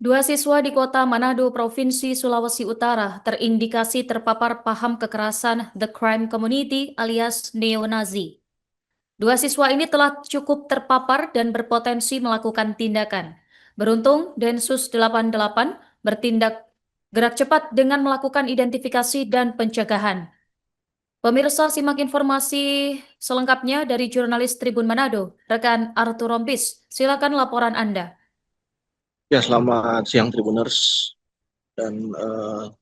Dua siswa di kota Manado, Provinsi Sulawesi Utara terindikasi terpapar paham kekerasan The Crime Community alias neo-Nazi. Dua siswa ini telah cukup terpapar dan berpotensi melakukan tindakan. Beruntung, Densus 88 bertindak gerak cepat dengan melakukan identifikasi dan pencegahan. Pemirsa, simak informasi selengkapnya dari jurnalis Tribun Manado, rekan Arthur Rompis. Silakan laporan Anda. Ya, selamat siang Tribuners dan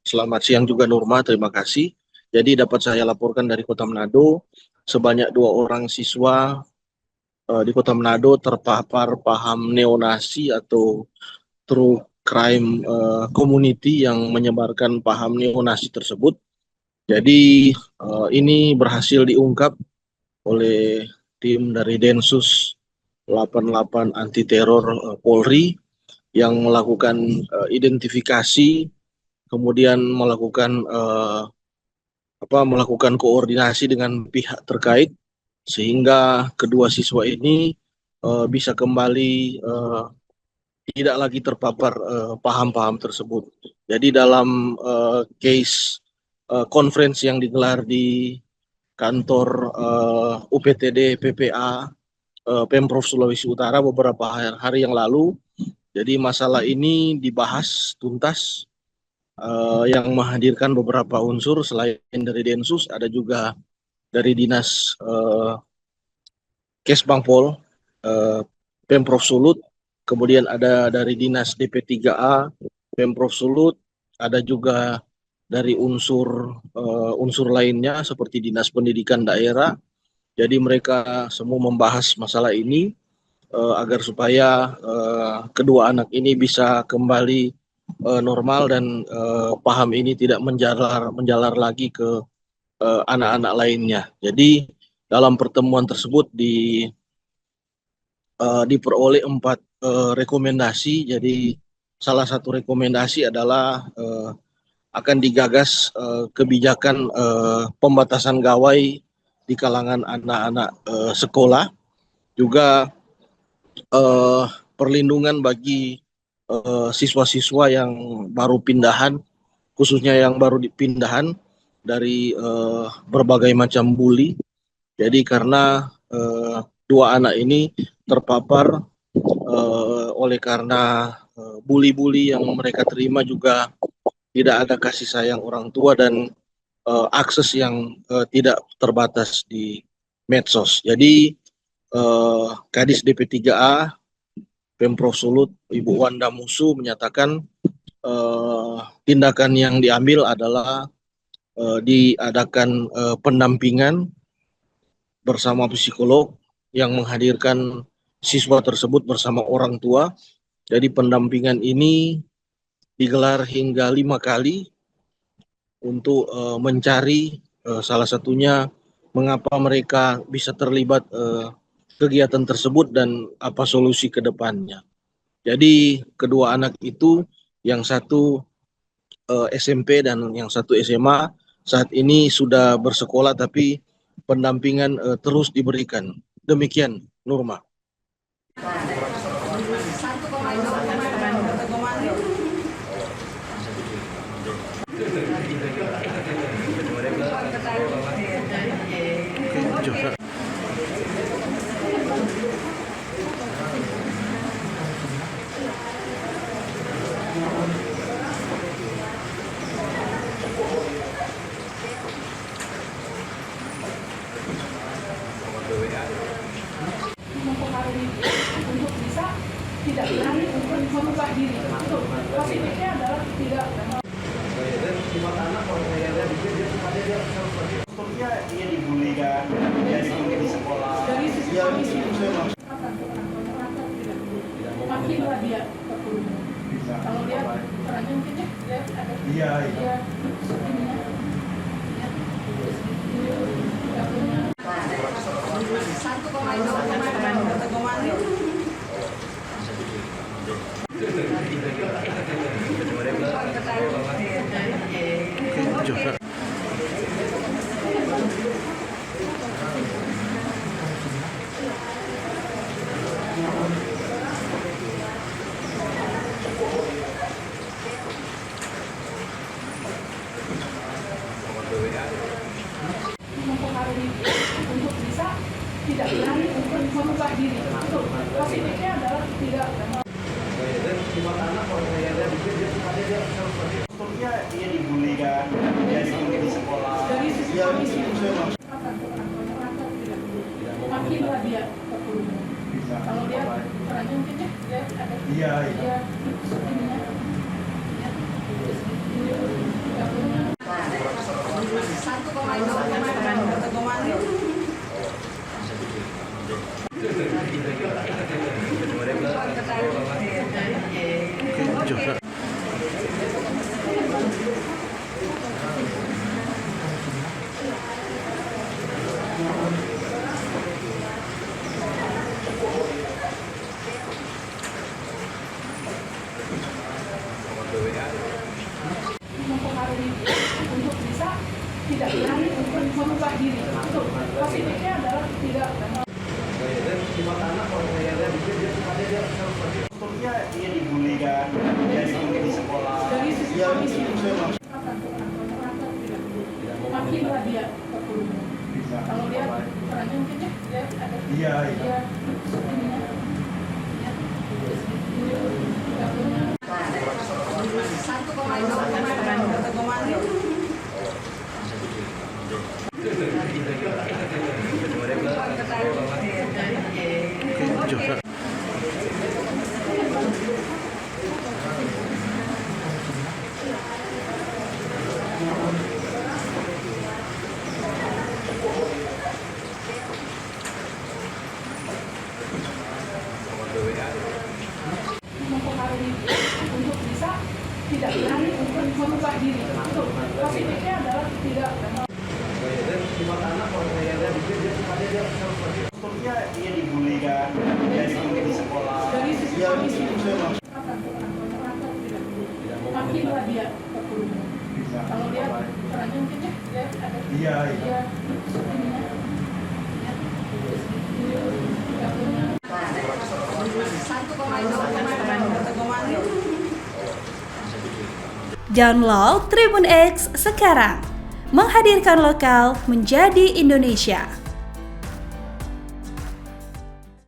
selamat siang juga Nurma, terima kasih. Jadi dapat saya laporkan dari Kota Manado, sebanyak 2 orang siswa di Kota Manado terpapar paham neonasi atau true crime community yang menyebarkan paham neonasi tersebut. Jadi ini berhasil diungkap oleh tim dari Densus 88 anti teror Polri yang melakukan identifikasi, kemudian melakukan koordinasi dengan pihak terkait sehingga kedua siswa ini bisa kembali tidak lagi terpapar paham-paham tersebut. Jadi dalam case conference yang digelar di kantor UPTD PPA Pemprov Sulawesi Utara beberapa hari yang lalu, jadi masalah ini dibahas tuntas yang menghadirkan beberapa unsur selain dari Densus, ada juga dari Dinas Kesbangpol, Pemprov Sulut, kemudian ada dari Dinas DP3A, Pemprov Sulut, ada juga dari unsur lainnya seperti Dinas Pendidikan Daerah. Jadi mereka semua membahas masalah ini agar supaya kedua anak ini bisa kembali normal dan paham ini tidak menjalar lagi ke anak-anak lainnya. Jadi dalam pertemuan tersebut diperoleh 4 rekomendasi. Jadi salah satu rekomendasi adalah akan digagas kebijakan pembatasan gawai di kalangan anak-anak sekolah, juga perlindungan bagi siswa-siswa yang baru pindahan, khususnya yang baru dipindahan dari berbagai macam bully. Jadi karena 2 anak ini terpapar oleh karena bully-bully yang mereka terima, juga tidak ada kasih sayang orang tua dan akses yang tidak terbatas di medsos. Jadi Kadis DP3A Pemprov Sulut Ibu Wanda Musu menyatakan tindakan yang diambil adalah diadakan pendampingan bersama psikolog yang menghadirkan siswa tersebut bersama orang tua. Jadi pendampingan ini digelar hingga 5 kali untuk mencari salah satunya mengapa mereka bisa terlibat kegiatan tersebut dan apa solusi ke depannya. Jadi kedua anak itu, yang satu SMP dan yang satu SMA, saat ini sudah bersekolah tapi pendampingan terus diberikan. Demikian, Nurma. Mempengaruhi untuk bisa tidak berani untuk membuka diri. Positifnya adalah tidak. Dia dibully kan, dia dibully di sekolah. Dari sisi kondisi makinlah dia terpuruk. Kalau dia perannya mungkin dia ada. Iya. Dia mengubah diri. Itu positifnya adalah tidak Strukturnya dia dibully kan, dia dibully di sekolah. dari sisi Ya, kondisi. saya maksud. Makinlah dia terpuruk. Kalau dia perannya mungkin ya, dia ada Iya, iya. dia ininya, ya. Dapurnya. Mempengaruhi dia untuk bisa tidak berani untuk mengubah diri. Itu positifnya adalah tidak Strukturnya dia dibully kan, dia dibully di sekolah. dari sisi Ya, kondisi. saya maksud. Makinlah dia terpuruk. Kalau dia perannya mungkin ya, dia ada Iya, iya. dia ininya, ya. Dapurnya. Mempengaruhi dia untuk bisa tidak berani untuk mengubah diri. Itu positifnya adalah tidak Strukturnya dia dibully kan, dia dibully di sekolah. dari sisi Ya, kondisi. saya maksud. Makinlah dia terpuruk. Kalau dia perannya mungkin ya, dia ada Iya, iya. dia ininya, ya. Dapurnya. Download Tribun X sekarang, menghadirkan lokal menjadi Indonesia.